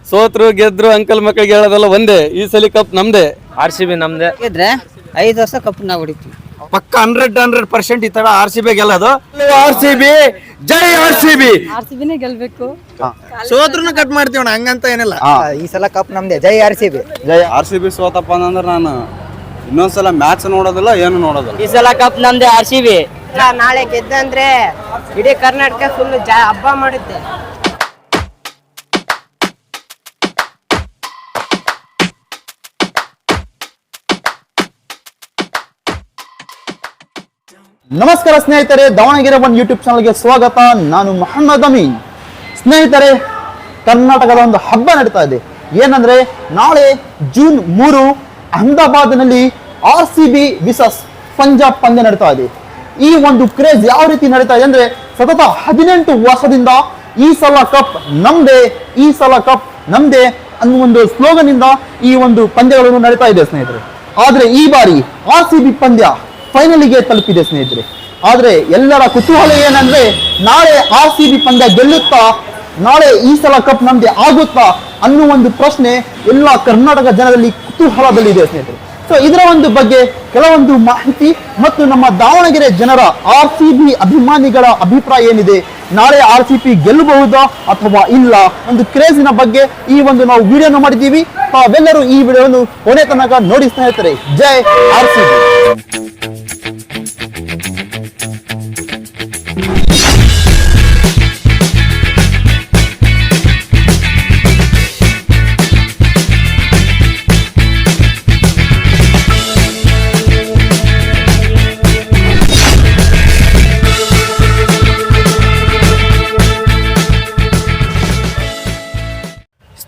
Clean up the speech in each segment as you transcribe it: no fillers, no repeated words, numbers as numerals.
ಸೋತ್ರು ಗೆದ್ರು uncle ಮಕ್ಕಳಿಗೆ ಹೇಳೋದಲ್ಲ ಒಂದೇ, ಈ ಸಲ ಕಪ್ ನಮ್ದೇ. RCB ನಮ್ದೇ. ಗೆದ್ರೆ 5 ವರ್ಷ ಕಪ್ ನಾವು ಹೊಡಿತೀವಿ ಪಕ್ಕ 100% ಈ ತರ RCB ಗೆಲ್ಲೋದು. RCB ಜೈ RCB. RCBನೇ ಗೆಲ್ಬೇಕು. ಸೋತ್ರುನು ಕಟ್ ಮಾಡ್ತೀವಣ್ಣ, ಹಂಗಂತ ಏನಿಲ್ಲ. ಈ ಸಲ ಕಪ್ ನಮ್ದೇ. ಜೈ RCB. ಜೈ RCB. ಸೋತಪ್ಪ ಅಂದ್ರೆ ನಾನು ಇನ್ನೊಂದ್ಸಲ ಮ್ಯಾಚ್ ನೋಡೋದಿಲ್ಲ, ಏನು ನೋಡೋದಿಲ್ಲ. ಈ ಸಲ ಕಪ್ ನಮ್ದೇ RCB. ನಾಳೆ ಗೆದ್ದಂದ್ರೆ ಇಡೀ ಕರ್ನಾಟಕ ಫುಲ್ ಹಬ್ಬ ಮಾಡುತ್ತೆ. ನಮಸ್ಕಾರ ಸ್ನೇಹಿತರೆ, ದಾವಣಗೆರೆ ಒನ್ ಯೂಟ್ಯೂಬ್ ಚಾನಲ್ಗೆ ಸ್ವಾಗತ. ನಾನು ಮೊಹಮ್ಮದ್ ಅಮೀನ್. ಸ್ನೇಹಿತರೆ, ಕರ್ನಾಟಕದ ಒಂದು ಹಬ್ಬ ನಡೀತಾ ಇದೆ. ಏನಂದ್ರೆ ನಾಳೆ ಜೂನ್ 3 ಅಹಮದಾಬಾದ್ನಲ್ಲಿ RCB ವಿಸಸ್ ಪಂಜಾಬ್ ಪಂದ್ಯ ನಡೀತಾ ಇದೆ. ಈ ಒಂದು ಕ್ರೇಜ್ ಯಾವ ರೀತಿ ನಡೀತಾ ಇದೆ ಅಂದ್ರೆ, ಸತತ 18 ವರ್ಷದಿಂದ ಈ ಸಲ ಕಪ್ ನಮ್ದೇ, ಈ ಸಲ ಕಪ್ ನಮ್ದೇ ಅನ್ನೋ ಒಂದು ಸ್ಲೋಗನ್ ಇಂದ ಈ ಒಂದು ಪಂದ್ಯಗಳನ್ನು ನಡೀತಾ ಇದೆ ಸ್ನೇಹಿತರೆ. ಆದ್ರೆ ಈ ಬಾರಿ RCB ಪಂದ್ಯ ಫೈನಲಿಗೆ ತಲುಪಿದೆ ಸ್ನೇಹಿತರೆ. ಆದ್ರೆ ಎಲ್ಲರ ಕುತೂಹಲ ಏನಂದ್ರೆ, ನಾಳೆ RCB ಪಂದ್ಯ ಗೆಲ್ಲುತ್ತಾ, ನಾಳೆ ಈ ಸಲ ಕಪ್ ನಮ್ದೆ ಆಗುತ್ತಾ ಅನ್ನೋ ಒಂದು ಪ್ರಶ್ನೆ ಎಲ್ಲ ಕರ್ನಾಟಕ ಜನರಲ್ಲಿ ಕುತೂಹಲದಲ್ಲಿದೆ ಸ್ನೇಹಿತರೆ. ಸೊ ಇದರ ಒಂದು ಬಗ್ಗೆ ಕೆಲವೊಂದು ಮಾಹಿತಿ ಮತ್ತು ನಮ್ಮ ದಾವಣಗೆರೆ ಜನರ RCB ಅಭಿಮಾನಿಗಳ ಅಭಿಪ್ರಾಯ ಏನಿದೆ, ನಾಳೆ RCB ಗೆಲ್ಲಬಹುದಾ ಅಥವಾ ಇಲ್ಲ, ಒಂದು ಕ್ರೇಜಿನ ಬಗ್ಗೆ ಈ ಒಂದು ನಾವು ವಿಡಿಯೋನ ಮಾಡಿದ್ದೀವಿ. ತಾವೆಲ್ಲರೂ ಈ ವಿಡಿಯೋವನ್ನು ಕೊನೆ ತನಕ ನೋಡಿ ಸ್ನೇಹಿತರೆ. ಜೈ RCB.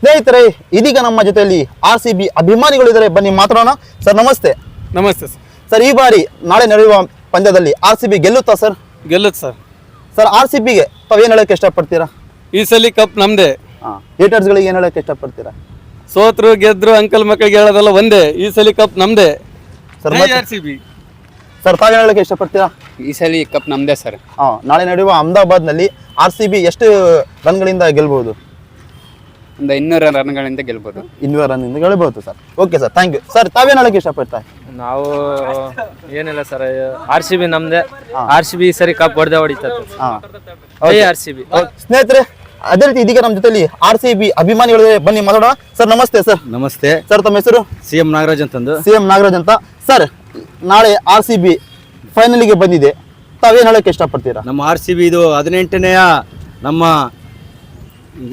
ಸ್ನೇಹಿತರೆ, ಇದೀಗ ನಮ್ಮ ಜೊತೆಯಲ್ಲಿ RCB ಅಭಿಮಾನಿಗಳಿದ್ದಾರೆ, ಬನ್ನಿ ಮಾತಾಡೋಣ. ಸರ್ ನಮಸ್ತೆ. ನಮಸ್ತೆ ಸರ್, ಈ ಬಾರಿ ನಾಳೆ ನಡೆಯುವ ಪಂದ್ಯದಲ್ಲಿ RCB ಗೆಲ್ಲುತ್ತಾ ಸರ್? ಗೆಲ್ಲುತ್ತೆ ಸರ್. ಸರ್, RCBಗೆ ತಾವೇನು ಹೇಳಕ್ಕೆ ಇಷ್ಟಪಡ್ತೀರಾ? ಈ ಸಲ ಕಪ್ ನಮ್ದೇ. ಹೇಟರ್ಸ್ಗಳಿಗೆ ಏನು ಹೇಳಕ್ಕೆ ಇಷ್ಟಪಡ್ತೀರಾ? ಸೋತ್ರು ಗೆದ್ರು ಅಂಕಲ್ ಮಕ್ಕಳಿಗೆ ಹೇಳೋದಲ್ಲ ಒಂದೇ, ಈ ಸಲ ಕಪ್ ನಮ್ದೇ. Sir RCB. ಸರ್, ತಾವೇನು ಹೇಳಕ್ಕೆ ಇಷ್ಟಪಡ್ತೀರಾ? ಈ ಸಲ ಕಪ್ ನಮ್ದೇ ಸರ್. ನಾಳೆ ನಡೆಯುವ ಅಹಮದಾಬಾದ್ನಲ್ಲಿ RCB ಎಷ್ಟು ರನ್ಗಳಿಂದ ಗೆಲ್ಬಹುದು? ಒಂದು 200 ರನ್ಗಳಿಂದ ಗೆಲ್ಬೋದು. 200 ರನ್ನಿಂದ ಗೆಲ್ಲಬಹುದು sir. Okay sir, thank you. Sir, ತಾವೇನು ಹೇಳಕ್ಕೆ ಇಷ್ಟಪಡ್ತಾರೆ? ನಾವು ಏನಿಲ್ಲ ಸರ್, RCB ನಮ್ದೇ. RCB ಈ ಸರಿ ಕಪ್ ಹೊಡಿತದೆ. RCB. ಸ್ನೇಹಿತರೆ, ಅದೇ ರೀತಿ ಇದೀಗ ನಮ್ಮ ಜೊತೆಲಿ RCB ಅಭಿಮಾನಿಗಳಿದ್ದಾರೆ, ಬನ್ನಿ ಮಾತಾಡೋಣ. ಸರ್ ನಮಸ್ತೆ. ಸರ್ ನಮಸ್ತೆ ಸರ್, ತಮ್ಮ ಹೆಸರು? CM ನಾಗರಾಜ್ ಅಂತಂದು. CM ನಾಗರಾಜ್ ಅಂತ. ಸರ್, ನಾಳೆ RCB ಫೈನಲಿಗೆ ಬಂದಿದೆ, ತಾವೇನು ಹೇಳಕ್ಕೆ ಇಷ್ಟಪಡ್ತೀರಾ? ನಮ್ಮ RCB ಇದು 18ನೇ ನಮ್ಮ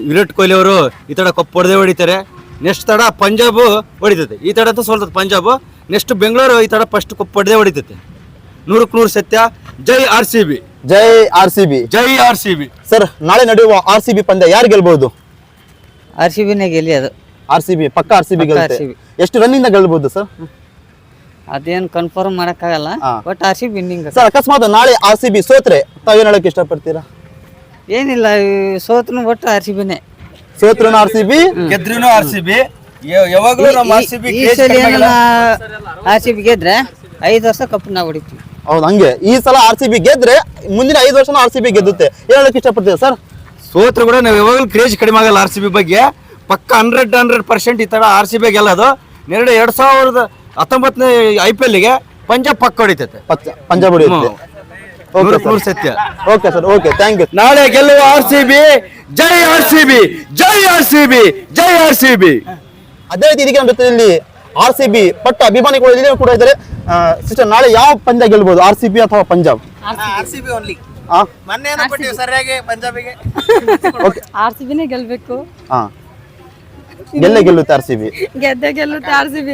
ವಿರಾಟ್ ಕೊಹ್ಲಿ ಅವರು ಈ ತಡ ಕಪ್ ಹೊಡಿತಾರೆ. ನೆಕ್ಸ್ಟ್ ತಡ ಪಂಜಾಬ್ ಹೊಡಿತೈತೆ. ಈ ತಡ ಅಂತೂ ಸೋಲ್ತದೆ ಪಂಜಾಬ್. ನೆಕ್ಸ್ಟ್ ಬೆಂಗಳೂರು ಈ ತಡ ಫಸ್ಟ್ ಕಪ್ ಹೊಡಿತೈತೆ. 100ಕ್ಕೆ 100 ಸತ್ಯ. ಜೈ RCB. ಜೈ RCB. ಜೈ RCB. ಸರ್, ನಾಳೆ ನಡೆಯುವ RCB ಪಂದ್ಯ ಯಾರು ಗೆಲ್ಬಹುದು? RCBನೇ ಗೆಲ್ಲಿ ಅದು. RCB ಪಕ್ಕ RCB ಗೆಲ್ಲುತ್ತೆ. RCB. ಎಷ್ಟು ರನ್ನಿಂದ ಗೆಲ್ಬಹುದು ಸರ್? ಅದೇನು ಕನ್ಫರ್ಮ್ ಮಾಡಕ್ಕಾಗಲ್ಲ, ಬಟ್ RCB ವಿನ್ನಿಂಗ್. ಸರ್, ಅಕಸ್ಮಾತ್ ನಾಳೆ RCB ಸೋತ್ರೆ ತಾವೇನು ಹೇಳಕ್ಕೆ ಇಷ್ಟಪಡ್ತೀರಾ? ಏನಿಲ್ಲ, ಸೋತ್ನು ಒಟ್ಟು RCBನೇ. ಸೋತ್ರೂ RCB, ಗೆದ್ರೂ RCB. ಯಾವಾಗಲೂ ನಮ್ಮ RCB ಈ ಸಲ RCB ಗೆದ್ರೆ 5 ವರ್ಷ ಕಪ್ ನಾವು ಹೊಡಿತೀವಿ. ಹೌದು, ಹಂಗೆ ಈ ಸಲ RCB ಗೆದ್ರೆ ಮುಂದಿನ 5 ವರ್ಷ RCB ಗೆದ್ದುತ್ತೆ. ಏನ್ ಹೇಳಕ್ಕೆ ಇಷ್ಟಪಡ್ತೀರಾ ಸರ್? ಸೋತ್ರು ಕೂಡ ನಾವು ಯಾವಾಗಲೂ ಕ್ರೇಜ್ ಕಡಿಮೆ ಆಗಲ್ಲ RCB ಬಗ್ಗೆ. ಪಕ್ಕ 100% ಈ ತಡ RCB ಗೆಲ್ಲೋದು. 2019ನೇ IPLಗೆ ಪಂಜಾಬ್ ಪಕ್ಕ ಹೊಡಿತೈತೆ. ಪಂಜಾಬ್ ಹೊಡೆಯುತ್ತೆ. 100ಕ್ಕೆ 100 ಸತ್ಯ. Okay sir, okay, thank you. ನಾಳೆ ಗೆಲ್ಲುವ RCB. ಜೈ RCB. ಜೈ RCB. ಜೈ RCB. ಅದೇ ರೀತಿ ಇದಕ್ಕೆ ನಮ್ಮ ಜೊತೆಯಲ್ಲಿ RCB ಪಟ್ಟ ಅಭಿಮಾನಿಗಳು ಇಲ್ಲಿ ಕೂಡ ಇದ್ದಾರೆ. ಸಿಸ್ಟರ್, ನಾಳೆ ಯಾವ ಪಂದ್ಯ ಗೆಲ್ಬಹುದು, RCB ಅಥವಾ ಪಂಜಾಬ್? RCB only. ಮೊನ್ನೆ ಕೊಟ್ಟಿವಿ ಸರಿಯಾಗಿ ಪಂಜಾಬಿಗೆ. ಓಕೆ, RCBನೇ ಗೆಲ್ಬೇಕು. ಗೆಲ್ಲುತ್ತೆ RCB. ಗೆಲ್ಲುತ್ತೆ RCB.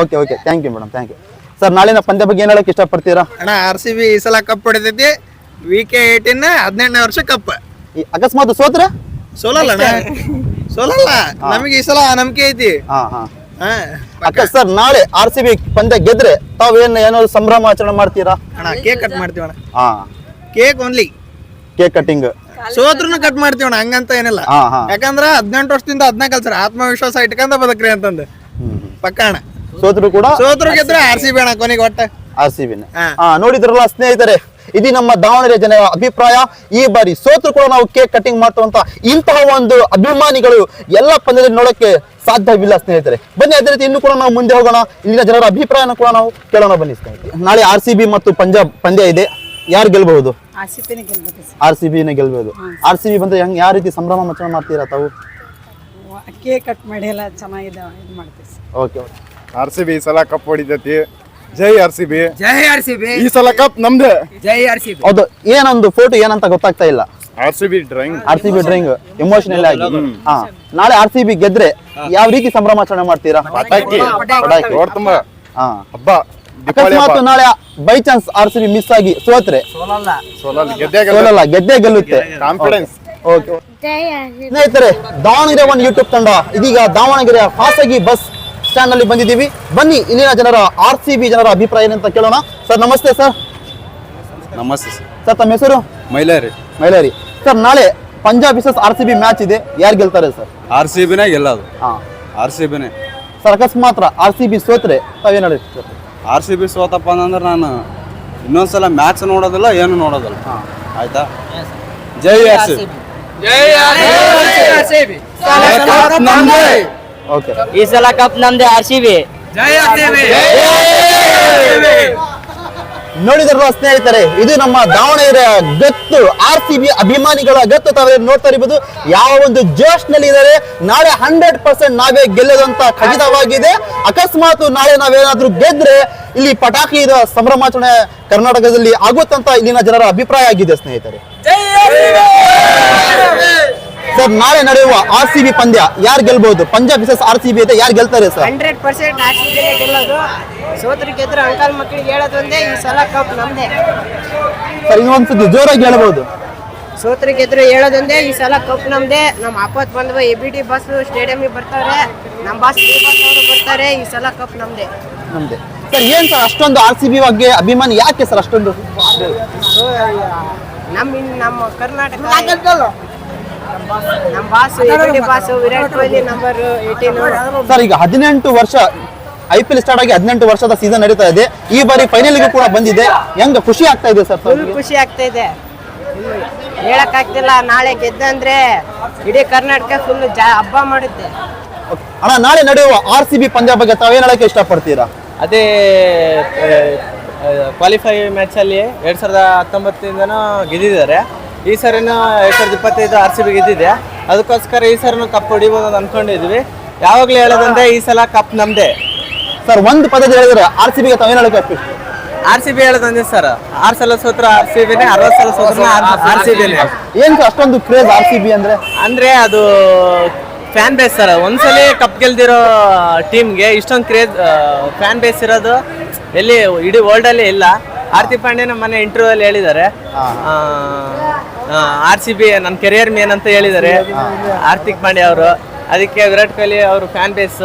Okay, okay, thank you madam, thank you. Sir, ನಾಳಿನ ಪಂದ್ಯ ಬಗ್ಗೆ ಏನ್ ಹೇಳಕ್ ಇಷ್ಟಪಡ್ತೀರಾ? ಅಣ್ಣ, RCB ಈ ಸಲ ಕಪ್ ಹೊಡಿತೈತಿ. VK18 18ನೇ ವರ್ಷ ಕಪ್. ಅಕಸ್ಮಾತ್ ಸೋತ್ರೆ ಸೋಲಲ್ಲ ನಮಗೆ ಈ ಸಲ ನಂಬಿಕೆ ಐತಿ. ಸರ್, ನಾಳೆ RCB ಪಂದ್ಯ ಗೆದ್ರೆ ತಾವೇನು ಏನಾದ್ರು ಸಂಭ್ರಮ ಆಚರಣೆ ಮಾಡ್ತೀರಾ? ಅಣ್ಣ, ಕೇಕ್ ಕಟ್ ಮಾಡ್ತೀವಣ್ಣ. Cake only. Cake cutting. ಸೋತ್ರುನು ಕಟ್ ಮಾಡ್ತೀವಣ್ಣ, ಹಂಗಂತ ಏನಿಲ್ಲ. ಯಾಕಂದ್ರ 18 ವರ್ಷದಿಂದ 14 ಕಲ್ಸರ ಆತ್ಮವಿಶ್ವಾಸ ಇಟ್ಕೊಂಡ ಬದುಕ್ರಿ ಅಂತಂದು ಪಕ್ಕ ಅಣ್ಣ. ಸೋತ್ರು ಗೆದ್ರೆ RCB ಅಣ್ಣ ಕೊನೆಗೆ ಒಟ್ಟ RCB. ನೋಡಿದ್ರಲ್ಲ ಸ್ನೇಹಿತರೆ, ಇದು ನಮ್ಮ ದಾವಣಗೆರೆ ಜನರ ಅಭಿಪ್ರಾಯ. ಈ ಬಾರಿ ಸೋತರು ಕೂಡ ನಾವು ಕೇಕ್ ಕಟಿಂಗ್ ಮಾಡ್ತವಂತ ಇಂತಹ ಒಂದು ಅಭಿಮಾನಿಗಳು ಎಲ್ಲ ಪಂದ್ಯದಲ್ಲಿ ನೋಡಕ್ಕೆ ಸಾಧ್ಯವಿಲ್ಲ ಸ್ನೇಹಿತರೆ. ಬನ್ನಿ ಅದೇ ರೀತಿ ಇನ್ನು ಕೂಡ ನಾವು ಮುಂದೆ ಹೋಗೋಣ, ಇಲ್ಲಿನ ಜನರ ಅಭಿಪ್ರಾಯನ ಕೂಡ ನಾವು ಕೇಳೋಣ ಬನ್ನಿ ಸ್ನೇಹಿತರೆ. ನಾಳೆ RCB ಮತ್ತು ಪಂಜಾಬ್ ಪಂದ್ಯ ಇದೆ, ಯಾರು ಗೆಲ್ಬಹುದು? RCB ನೇ ಗೆಲ್ಬಹುದು. RCB ಬಂದ್ರೆ ಹೆಂಗ್ ಯಾವ ರೀತಿ ಸಂಭ್ರಮ ಮಚನ ಮಾಡ್ತೀರಾ ತಾವು? ಕೇಕ್ ಕಟ್ ಮಾಡಿ ಎಲ್ಲ ಚೆನ್ನಾಗಿದೆ ಇದು ಮಾಡ್ತೀವಿ. ಓಕೆ RCB ಈ ಸಲ ಕಪ್ ಹೊಡಿತೈತಿ. ಜೈ RCB. ಜೈ RCB. ಈ ಸಲ ಕಪ್ ನಮ್ದೆ. ಜೈ RCB. ಹೌದು, ಏನೊಂದು ಫೋಟೋ ಏನಂತ ಗೊತ್ತಾಗ್ತಾ ಇಲ್ಲ. RCB ಡ್ರಾಯಿಂಗ್ ಎಮೋಷನಲ್ ಆಗಿ. ಹಾ, ನಾಳೆ RCB ಗೆದ್ರೆ ಯಾವ ರೀತಿ ಸಂಭ್ರಮಾಚರಣೆ ಮಾಡ್ತೀರಾ? ಪಟಾಕಿ ರೋಡ್ ತುಂಬಾ ಹಾ, ಹಬ್ಬ. ದೀಪಾವಳಿ ಅಕಸ್ಮಾತ್ ಹಬ್ಬ. ನಾಳೆ ಬೈ ಚಾನ್ಸ್ RCB ಮಿಸ್ ಆಗಿ ಸೋತ್ರೆ ಸೋಲಲ್ಲ, ಗೆದ್ದೇ ಸೋಲಲ್ಲ, ಗೆದ್ದೇ ಗೆಲ್ಲುತ್ತೆ. ಕಾನ್ಫಿಡೆನ್ಸ್. ಓಕೆ ಸ್ನೇಹಿತರೆ, ದಾವಣಗೆರೆ ಒಂದು ಯೂಟ್ಯೂಬ್ ತಂಡ ಇದೀಗ ದಾವಣಗೆರೆಯ ಖಾಸಗಿ ಬಸ್ ಸ್ಟ್ಯಾಂಡ್ ನಲ್ಲಿ ಬಂದಿದ್ದೀವಿ. ಬನ್ನಿ ಇಲ್ಲಿನ ಜನರ RCB ಜನರ ಅಭಿಪ್ರಾಯ ಏನಂತ ಕೇಳೋಣ. ಸರ್ ನಮಸ್ತೆ ಸರ್. ನಮಸ್ತೆ ಸರ್. ಸರ್ ತಮ್ಮ ಹೆಸರು? ಮೈಲಾರಿ. ಮೈಲಾರಿ. ಸರ್ ನಾಳೆ ಪಂಜಾಬ್ ವರ್ಸಸ್ RCB ಮ್ಯಾಚ್ ಇದೆ, ಯಾರು ಗೆಲ್ತಾರೆ ಸರ್? RCBನೇ ಗೆಲ್ಲೋದು. ಹಾ, RCBನೇ. ಸರ್ ಅಕಸ್ಮಾತ್ RCB ಸೋತ್ರೆ ತಾವೇನು ಹೇಳ್ತೀರಿ ಸರ್? RCB ಸೋತಪ್ಪ ಅಂದ್ರೆ ನಾನು ಇನ್ನೊಂದ್ಸಲ ಮ್ಯಾಚ್ ನೋಡೋದಿಲ್ಲ, ಏನು ನೋಡೋದಿಲ್ಲ. ಆಯ್ತಾ? ಜೈ RCB. ಓಕೆ, ಈ ಸಲ ಕಪ್ ನಮ್ದೆ RCB. ನೋಡಿದ್ರಲ್ಲ ಸ್ನೇಹಿತರೆ, ಇದು ನಮ್ಮ ದಾವಣಗೆರೆಯ ಗತ್ತು RCB ಅಭಿಮಾನಿಗಳ ಗತ್ತು. ತಾವೇ ನೋಡ್ತಾ ಇರಬಹುದು ಯಾವ ಒಂದು ಜೋಶ್ ನಲ್ಲಿ ಇದ್ದಾರೆ. ನಾಳೆ 100% ನಾವೇ ಗೆಲ್ಲೋದಂತ ಖಚಿತವಾಗಿದೆ. ಅಕಸ್ಮಾತ್ ನಾಳೆ ನಾವೇನಾದ್ರೂ ಗೆದ್ರೆ ಇಲ್ಲಿ ಪಟಾಕಿದ ಸಂಭ್ರಮಾಚರಣೆ ಕರ್ನಾಟಕದಲ್ಲಿ ಆಗುತ್ತಂತ ಇಲ್ಲಿನ ಜನರ ಅಭಿಪ್ರಾಯ ಆಗಿದೆ ಸ್ನೇಹಿತರೆ. ಸರ್ ನಾಳೆ ನಡೆಯುವ RCB ಪಂದ್ಯ ಯಾರು ಗೆಲ್ಬಹುದು? ಪಂಜಾಬ್ ವರ್ಸಸ್ RCB ಇದೆ, ಯಾರು ಗೆಲ್ತಾರೆ ಸರ್? 100% RCB ಗೆಲ್ಲೋದು. ಸೋತ್ರು ಗೆದ್ರು ಅಂಕಲ್ ಮಕ್ಕಳಿಗೆ ಹೇಳೋದೊಂದೇ, ಈ ಸಲ ಕಪ್ ನಮ್ದೆ. ಸರ್ ಇನ್ನೊಂದ್ಸತಿ ಜೋರಾಗಿ ಹೇಳ್ಬಹುದು. ಸೋತ್ರು ಗೆದ್ರು ಹೇಳೋದೊಂದೇ, ಈ ಸಲ ಕಪ್ ನಮ್ದೆ. ನಮ್ಮ ಆಪತ್ ಬಂದ್ವ ABT ಬಸ್ ಸ್ಟೇಡಿಯಂಗೆ ಬರ್ತಾರೆ, ನಮ್ಮ ಬಾಸ್ ಅವರು ಬರ್ತಾರೆ. ಈ ಸಲ ಕಪ್ ನಮ್ದೆ. ನಮ್ದೆ. ಸರ್ ಏನ್ ಸರ್ ಅಷ್ಟೊಂದು RCB ಬಗ್ಗೆ ಅಭಿಮಾನಿ ಯಾಕೆ ಸರ್ ಅಷ್ಟೊಂದು? ನಮ್ಮ ಕರ್ನಾಟಕ ನಮ್ಮ boss ABT boss Virat Kohli number 18. Sir ಈಗ 18 ವರ್ಷ IPL ಸ್ಟಾರ್ಟ್ ಆಗಿ 18 ವರ್ಷದ ಸೀಸನ್ ನಡೀತಾ ಇದೆ. ಈ ಬಾರಿ ಫೈನಲ್ಗೂ ಕೂಡ ಬಂದಿದೆ. ಹೆಂಗ ಖುಷಿ ಆಗ್ತಾ ಇದೆ ಸರ್? ಫುಲ್ ಖುಷಿ ಆಗ್ತಾ ಇದೆ, ಹೇಳಕ್ ಆಗ್ತಿಲ್ಲ. ನಾಳೆ ಗೆದ್ದಂದ್ರೆ ಇಡೀ ಕರ್ನಾಟಕ ಫುಲ್ ಹಬ್ಬ ಮಾಡುತ್ತೆ. ಅಣ್ಣ ನಾಳೆ ನಡೆಯುವ RCB ಪಂದ್ಯ ಬಗ್ಗೆ ತಾವೇನ್ ಹೇಳಕ್ಕೆ ಇಷ್ಟಪಡ್ತೀರಾ? ಅದೇ ಕ್ವಾಲಿಫೈ ಮ್ಯಾಚಲ್ಲಿ 2019 ಗೆದ್ದಿದ್ದಾರೆ. ಈ ಸರಿನೂ 2025 RCB ಗೆದ್ದಿದೆ. ಅದಕ್ಕೋಸ್ಕರ ಈ ಸರಿನೂ ಕಪ್ ಹೊಡಿಬೋದು ಅಂತ ಅನ್ಕೊಂಡಿದ್ವಿ. ಯಾವಾಗಲೂ ಹೇಳೋದಂದ್ರೆ ಈ ಸಲ ಕಪ್ ನಮ್ದೆ. ಸರ್ ಒಂದು ಪದದ ಹೇಳಿದ್ರೆ RCB ಗೆ ತಾವೇನ್ ಹೇಳಕ್ಕೆ ಇಷ್ಟ? RCB ಹೇಳೋದಂದ್ರೆ ಸರ್ 6 ಸಲ ಸೋತ್ರ RCBನೇ, 60 ಸಲ ಸೋತ್ರ RCBನೇ. ಏನ್ ಸರ್ ಅಷ್ಟೊಂದು ಕ್ರೇಜ್ RCB ಅಂದ್ರೆ ಅದು ಫ್ಯಾನ್ ಬೇಸ್ ಸರ್. ಒಂದ್ಸಲಿ ಕಪ್ ಗೆಲ್ದಿರೋ ಟೀಮ್ಗೆ ಇಷ್ಟೊಂದು ಕ್ರೇಜ್ ಫ್ಯಾನ್ ಬೇಸ್ ಇರೋದು ಎಲ್ಲಿ ಇಡೀ ವರ್ಲ್ಡ್ ಅಲ್ಲಿ ಇಲ್ಲ. ಹಾರ್ದಿಕ್ ಪಾಂಡ್ಯ ನಮ್ಮ ಮನೆ ಇಂಟರ್ವ್ಯೂ ಅಲ್ಲಿ ಹೇಳಿದ್ದಾರೆ, RCB ನನ್ನ ಕೆರಿಯರ್ ಮೇನ್ ಅಂತ ಹೇಳಿದ್ದಾರೆ ಹಾರ್ದಿಕ್ ಪಾಂಡ್ಯ ಅವರು. ಅದಕ್ಕೆ ವಿರಾಟ್ ಕೊಹ್ಲಿ ಅವರು ಫ್ಯಾನ್ ಬೇಸ್